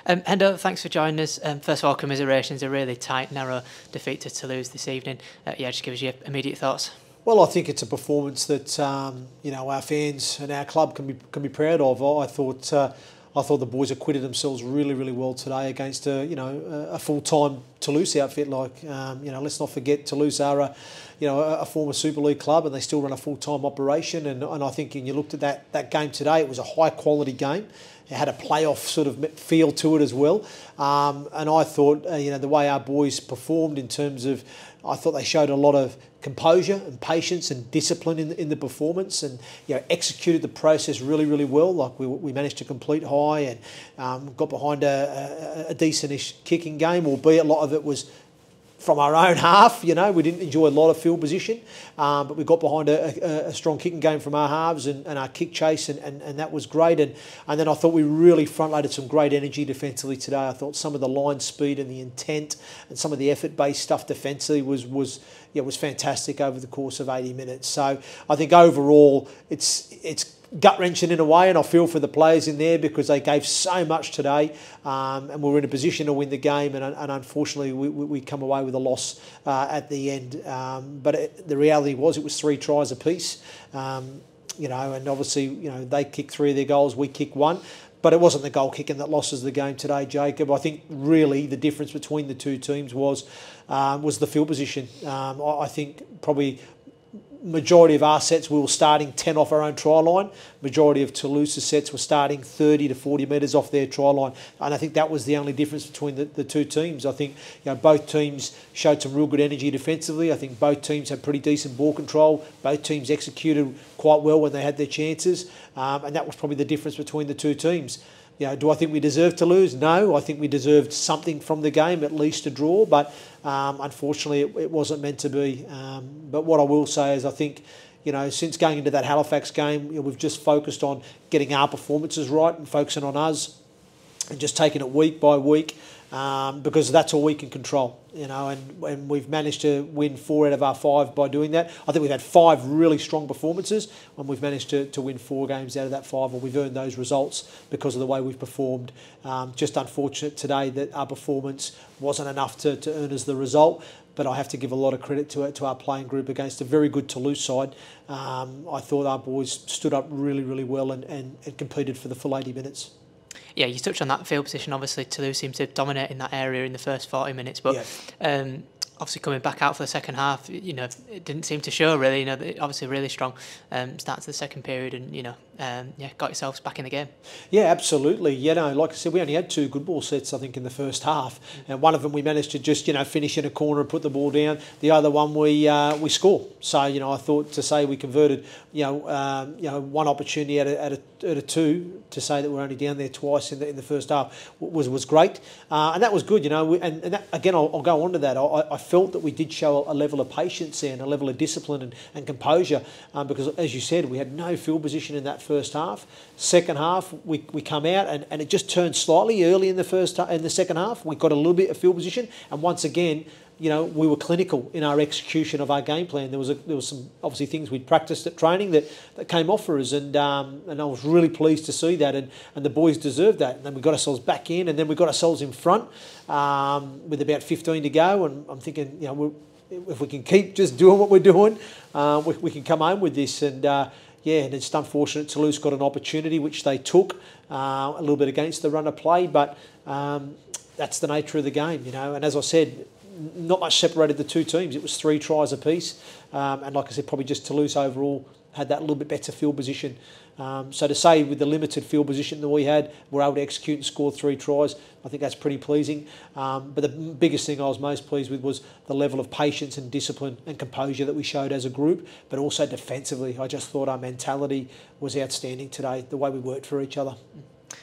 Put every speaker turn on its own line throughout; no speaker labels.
Hendo, thanks for joining us. First of all, commiserations, a really tight, narrow defeat to Toulouse this evening. Yeah, just give us your immediate thoughts.
Well, I think it's a performance that our fans and our club can be proud of. I thought the boys acquitted themselves really, really well today against a full-time Toulouse outfit. Let's not forget Toulouse are a former Super League club, and they still run a full-time operation. And I think when you looked at that game today, it was a high-quality game. It had a playoff sort of feel to it as well. And I thought, the way our boys performed in terms of, I thought they showed a lot of composure and patience and discipline in the performance, and executed the process really, really well. Like we managed to complete high and got behind a decent-ish kicking game, albeit a lot of it was from our own half. We didn't enjoy a lot of field position, but we got behind a strong kicking game from our halves and our kick chase, and that was great. And then I thought we really front-loaded some great energy defensively today. I thought some of the line speed and the intent and some of the effort-based stuff defensively was fantastic over the course of 80 minutes. So I think overall it's gut-wrenching in a way, and I feel for the players in there because they gave so much today, and we were in a position to win the game, and unfortunately we come away with a loss at the end. But the reality was it was 3 tries apiece, and obviously they kicked 3 of their goals, we kicked 1. But it wasn't the goal kicking that lost us the game today, Jacob. I think really the difference between the two teams was the field position. I think probably majority of our sets we were starting 10 off our own try line. Majority of Toulouse's sets were starting 30 to 40 metres off their try line, and I think that was the only difference between the two teams. I think both teams showed some real good energy defensively. I think both teams had pretty decent ball control. Both teams executed quite well when they had their chances, and that was probably the difference between the two teams. Do I think we deserved to lose? No, I think we deserved something from the game, at least a draw, but unfortunately it wasn't meant to be. But what I will say is I think, since going into that Halifax game, we've just focused on getting our performances right and focusing on us and just taking it week by week, because that's all we can control. And we've managed to win 4 out of our 5 by doing that. I think we've had 5 really strong performances, and we've managed to win 4 games out of that 5, and we've earned those results because of the way we've performed. Just unfortunate today that our performance wasn't enough to earn us the result, but I have to give a lot of credit to our playing group against a very good Toulouse side. I thought our boys stood up really, really well and competed for the full 80 minutes.
Yeah, you touched on that field position. Obviously, Toulouse seemed to dominate in that area in the first 40 minutes, but obviously coming back out for the second half, it didn't seem to show really. Obviously really strong start to the second period, and got yourselves back in the game. Yeah,
absolutely. Like I said, we only had 2 good ball sets, I think, in the first half, and one of them we managed to just finish in a corner and put the ball down. The other one we score. So I thought to say we converted one opportunity out of 2 to say that we're only down there twice in the first half was great, and that was good. And that, again, I'll go on to that. I felt that we did show a level of patience there and a level of discipline and composure, because as you said, we had no field position in that first half. Second half, we come out and it just turned slightly early in the second half. We got a little bit of field position, and once again, we were clinical in our execution of our game plan. There was some obviously things we'd practiced at training that came off for us, and I was really pleased to see that, and the boys deserved that. And then we got ourselves back in, and then we got ourselves in front with about 15 to go, and I'm thinking, if we can keep just doing what we're doing, we can come home with this. And and it's unfortunate Toulouse got an opportunity which they took a little bit against the run of play, but that's the nature of the game, And as I said, not much separated the two teams. It was 3 tries apiece, and like I said, probably just Toulouse overall had that little bit better field position. So to say with the limited field position that we had, we're able to execute and score 3 tries, I think that's pretty pleasing. But the biggest thing I was most pleased with was the level of patience and discipline and composure that we showed as a group, but also defensively. I just thought our mentality was outstanding today, the way we worked for each other.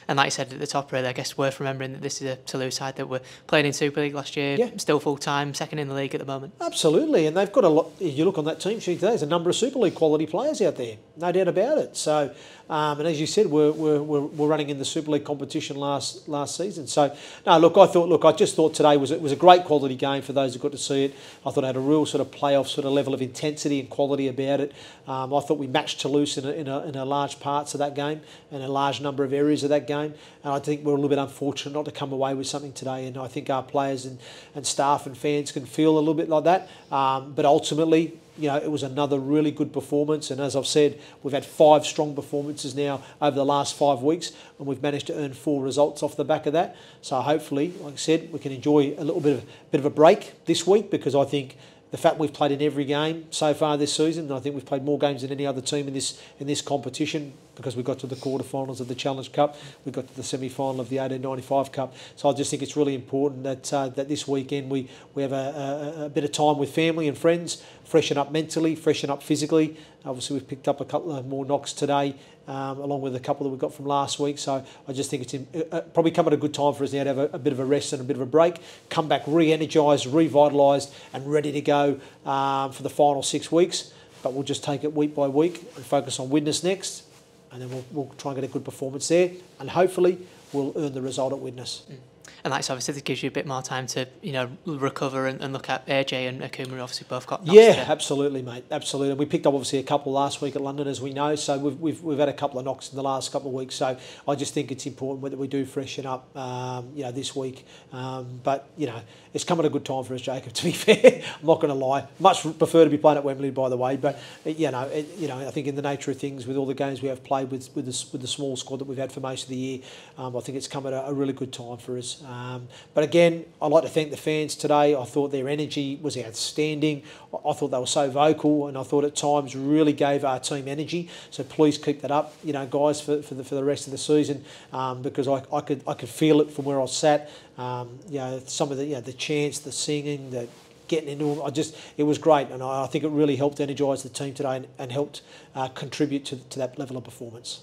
And like you said at the top, really, I guess worth remembering that this is a Toulouse side that were playing in Super League last year, still full-time, second in the league at the moment.
Absolutely, and they've got a lot. You look on that team sheet today, there's a number of Super League quality players out there, no doubt about it. So And as you said, we're running in the Super League competition last season. So no, I just thought today was a great quality game for those who got to see it. I thought it had a real sort of playoff sort of level of intensity and quality about it. I thought we matched Toulouse in a large parts of that game and a large number of areas of that game. And I think we're a little bit unfortunate not to come away with something today. And I think our players and staff and fans can feel a little bit like that. But ultimately, it was another really good performance. And as I've said, we've had 5 strong performances now over the last 5 weeks, and we've managed to earn 4 results off the back of that. So hopefully, like I said, we can enjoy a little bit of a break this week, because I think the fact we've played in every game so far this season, and I think we've played more games than any other team in this competition, because we got to the quarterfinals of the Challenge Cup, we got to the semi-final of the 1895 Cup. So I just think it's really important that this weekend we have a bit of time with family and friends, freshen up mentally, freshen up physically. Obviously, we've picked up a couple of more knocks today, along with a couple that we got from last week. So I just think it's probably come at a good time for us now to have a bit of a rest and a bit of a break, come back re-energised, revitalised and ready to go for the final 6 weeks. But we'll just take it week by week and focus on Widnes next, and then we'll try and get a good performance there, and hopefully we'll earn the result at Widnes.
And that's obviously that gives you a bit more time to recover and look at AJ and Akuma. Obviously both got knocks.
Yeah, absolutely, mate, absolutely. We picked up obviously a couple last week at London, as we know. So we've had a couple of knocks in the last couple of weeks. So I just think it's important that we do freshen up, this week. But it's come at a good time for us, Jacob. To be fair, I'm not going to lie. Much prefer to be playing at Wembley, by the way. But I think in the nature of things, with all the games we have played with the small squad that we've had for most of the year, I think it's come at a really good time for us. But again, I'd like to thank the fans today. I thought their energy was outstanding. I thought they were so vocal, and I thought at times really gave our team energy. So please keep that up, guys, for the rest of the season, because I could feel it from where I sat. Some of the chants, the singing, the getting into them. It was great, and I think it really helped energise the team today and helped contribute to that level of performance.